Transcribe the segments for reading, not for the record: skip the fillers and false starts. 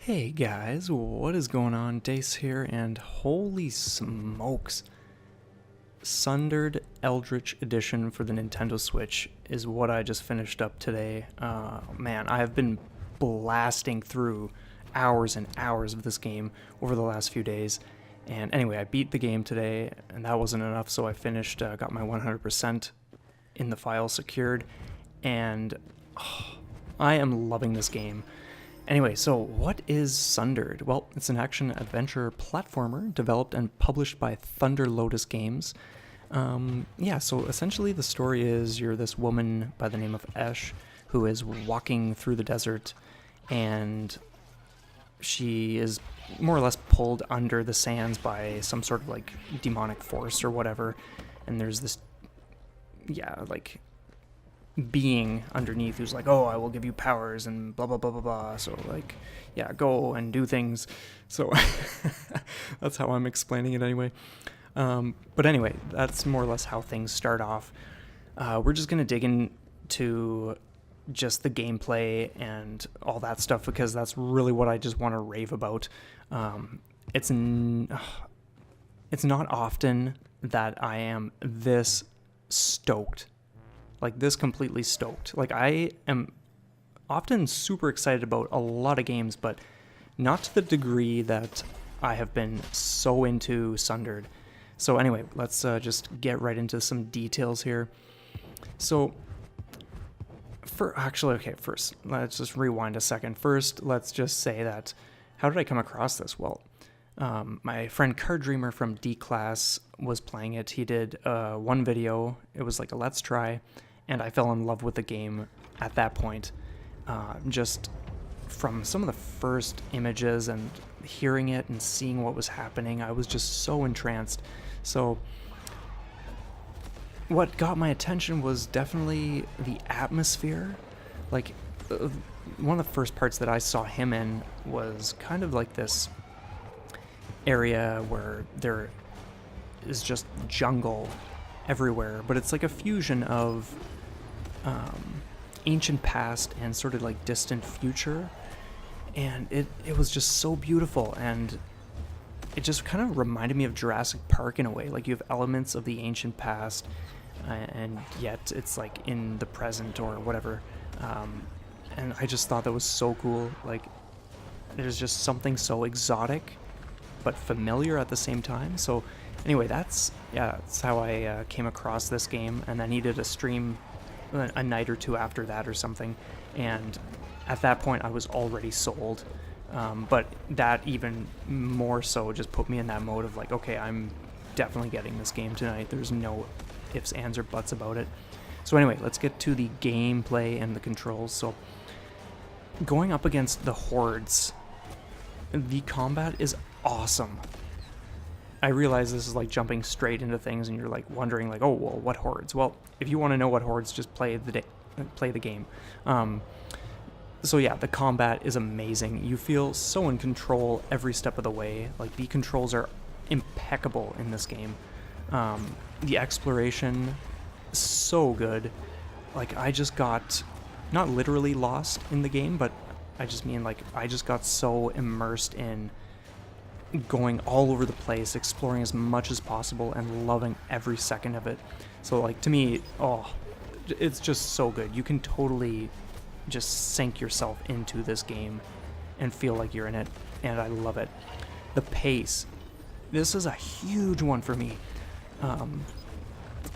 Hey guys, what is going on? Dace here, and holy smokes, Sundered Eldritch Edition for the Nintendo Switch is what I just finished up today. Man, I have been blasting through hours and hours of this game over the last few days. And anyway, I beat the game today, and that wasn't enough, so I finished, got my 100% in the file secured, and I am loving this game. Anyway, so what is Sundered? Well, it's an action-adventure platformer developed and published by Thunder Lotus Games. So essentially the story is you're this woman by the name of Esh who is walking through the desert, and she is more or less pulled under the sands by some sort of like demonic force or whatever, and there's this, being underneath who's like, oh, I will give you powers and blah blah blah blah blah, so like, yeah, go and do things. So that's how I'm explaining it anyway. But anyway, that's more or less how things start off. We're just gonna dig into just the gameplay and all that stuff because that's really what I just want to rave about. It's not often that I am this stoked. Like, this completely stoked. Like, I am often super excited about a lot of games, but not to the degree that I have been so into Sundered. So anyway, let's just get right into some details here. So, first, let's just rewind a second. First, let's just say that, how did I come across this? Well, my friend Card Dreamer from D Class was playing it. He did one video. It was like a let's try, and I fell in love with the game at that point. Just from some of the first images and hearing it and seeing what was happening, I was just so entranced. So what got my attention was definitely the atmosphere. Like, one of the first parts that I saw him in was kind of like this area where there is just jungle everywhere, but it's like a fusion of ancient past and sort of like distant future, and it was just so beautiful, and it just kind of reminded me of Jurassic Park in a way. Like, you have elements of the ancient past, and yet it's like in the present or whatever, and I just thought that was so cool. Like, there's just something so exotic but familiar at the same time. So anyway, that's how I came across this game, and I needed a stream a night or two after that or something, and at that point I was already sold, but that even more so just put me in that mode of like, okay, I'm definitely getting this game tonight. There's no ifs, ands, or buts about it. So anyway, let's get to the gameplay and the controls. So going up against the hordes, the combat is awesome. I realize this is like jumping straight into things, and you're like wondering like, oh, well, what hordes? Well, if you want to know what hordes, just play the game. So yeah, the combat is amazing. You feel so in control every step of the way. Like, the controls are impeccable in this game. The exploration, so good. Like, I just got not literally lost in the game, but I just mean like I just got so immersed in going all over the place, exploring as much as possible, and loving every second of it. So like, to me, it's just so good. You can totally just sink yourself into this game and feel like you're in it, and I love it. The pace, this is a huge one for me.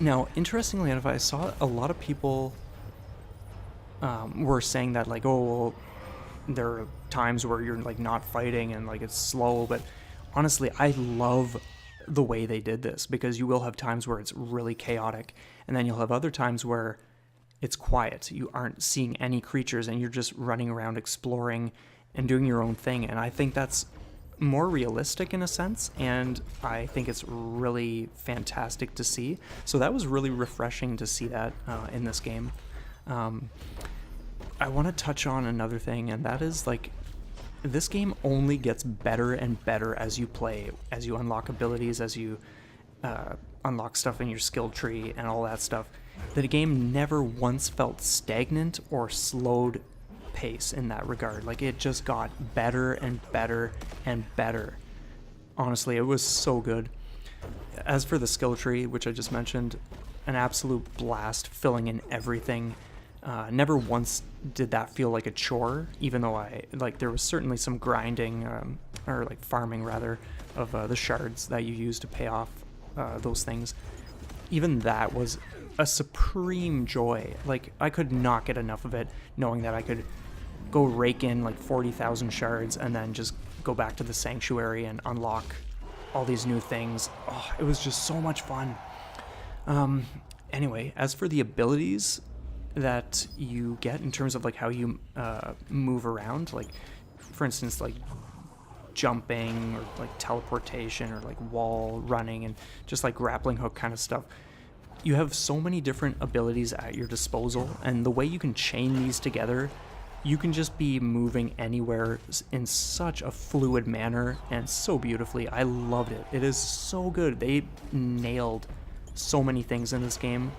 Now, interestingly enough, I saw a lot of people were saying that like, oh, well, there are times where you're like not fighting and like it's slow, but honestly, I love the way they did this, because you will have times where it's really chaotic, and then you'll have other times where it's quiet. You aren't seeing any creatures, and you're just running around exploring and doing your own thing, and I think that's more realistic in a sense, and I think it's really fantastic to see. So that was really refreshing to see that in this game. I want to touch on another thing, and that is like, this game only gets better and better as you play, as you unlock abilities, as you unlock stuff in your skill tree and all that stuff. The game never once felt stagnant or slowed pace in that regard. Like, it just got better and better and better. Honestly, it was so good. As for the skill tree, which I just mentioned, an absolute blast filling in everything. Never once did that feel like a chore, even though there was certainly some grinding, or like farming rather, of the shards that you use to pay off those things. Even that was a supreme joy. Like, I could not get enough of it, knowing that I could go rake in like 40,000 shards and then just go back to the sanctuary and unlock all these new things. Oh, it was just so much fun. Anyway, as for the abilities that you get in terms of like how you move around, like for instance, like jumping or like teleportation or like wall running and just like grappling hook kind of stuff, you have so many different abilities at your disposal, and the way you can chain these together, you can just be moving anywhere in such a fluid manner and so beautifully. I loved it. It is so good. They nailed so many things in this game,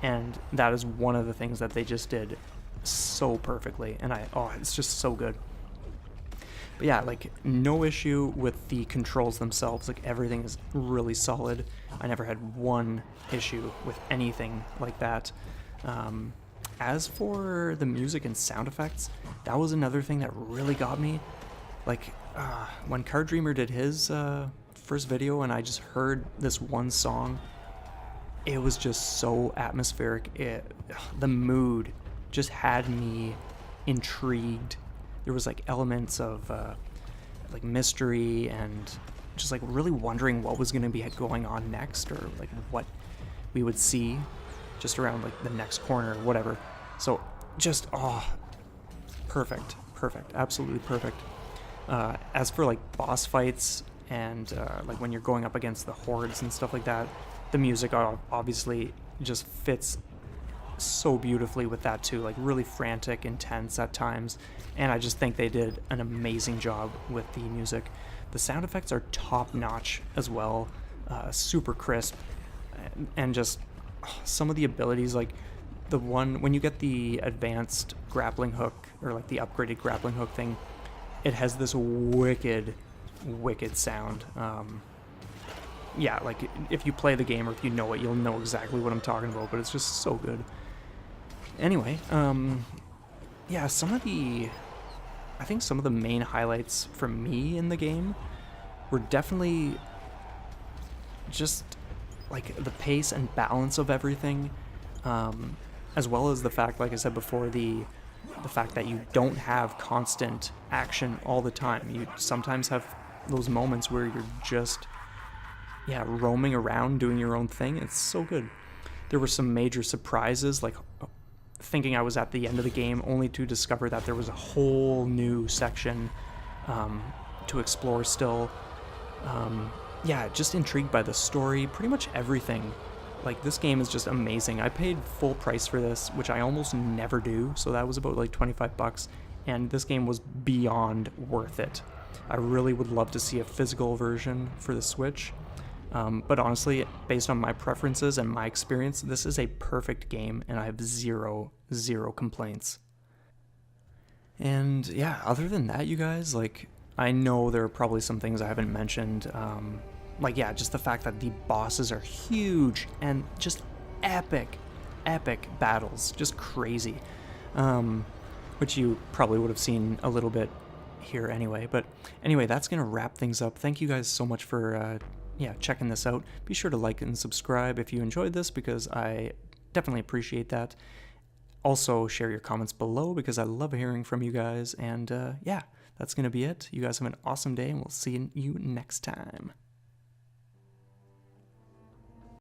and that is one of the things that they just did so perfectly, and it's just so good. But yeah, like, no issue with the controls themselves. Like, everything is really solid. I never had one issue with anything like that. As for the music and sound effects, that was another thing that really got me. Like, when Card Dreamer did his first video and I just heard this one song, it was just so atmospheric. The mood just had me intrigued. There was like elements of like mystery and just like really wondering what was going to be going on next, or like what we would see just around like the next corner or whatever. So just perfect, absolutely perfect. As for like boss fights and like when you're going up against the hordes and stuff like that, the music obviously just fits so beautifully with that too, like really frantic, intense at times, and I just think they did an amazing job with the music. The sound effects are top notch as well, super crisp, and just some of the abilities, like the one when you get the advanced grappling hook, or like the upgraded grappling hook thing, it has this wicked sound. Yeah, like if you play the game or if you know it, you'll know exactly what I'm talking about, but it's just so good. Anyway, yeah, I think some of the main highlights for me in the game were definitely just like the pace and balance of everything, as well as the fact, like I said before, the fact that you don't have constant action all the time. You sometimes have those moments where you're just roaming around doing your own thing. It's so good. There were some major surprises, like thinking I was at the end of the game only to discover that there was a whole new section to explore still. Just intrigued by the story, pretty much everything. Like, this game is just amazing. I paid full price for this, which I almost never do, so that was about like $25, and this game was beyond worth it. I really would love to see a physical version for the Switch. But honestly, based on my preferences and my experience, this is a perfect game, and I have zero complaints. And yeah, other than that, you guys, like, I know there are probably some things I haven't mentioned. Just the fact that the bosses are huge and just epic battles, just crazy. Which you probably would have seen a little bit here anyway. But anyway, that's going to wrap things up. Thank you guys so much for checking this out. Be sure to like and subscribe if you enjoyed this, because I definitely appreciate that. Also, share your comments below, because I love hearing from you guys. And that's going to be it. You guys have an awesome day, and we'll see you next time.